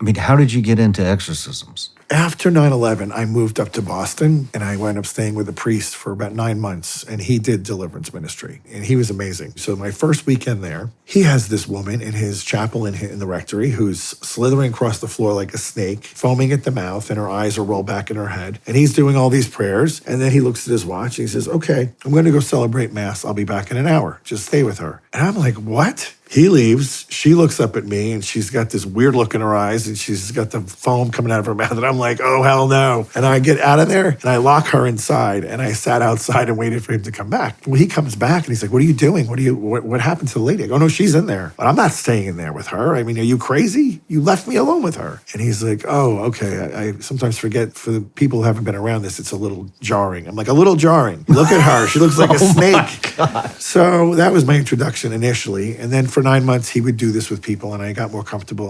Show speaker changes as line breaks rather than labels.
I mean, how did you get into exorcisms?
After 9/11, I moved up to Boston and I wound up staying with a priest for about 9 months. And he did deliverance ministry and he was amazing. So, my first weekend there, he has this woman in his chapel in the rectory who's slithering across the floor like a snake, foaming at the mouth, and her eyes are rolled back in her head. And he's doing all these prayers. And then he looks at his watch and he says, "Okay, I'm going to go celebrate Mass. I'll be back in an hour. Just stay with her." And I'm like, "What?" He leaves. She looks up at me and she's got this weird look in her eyes and she's got the foam coming out of her mouth. And I'm like, "Oh, hell no." And I get out of there and I lock her inside and I sat outside and waited for him to come back. Well, he comes back and he's like, "What are you doing? What happened to the lady?" I go, "No, she's in there. But I'm not staying in there with her. I mean, are you crazy? You left me alone with her." And he's like, "Oh, okay. I sometimes forget for the people who haven't been around this, it's a little jarring." I'm like, "A little jarring. Look at her. She looks like a snake." So that was my introduction initially. And then for 9 months, he would do this with people and I got more comfortable.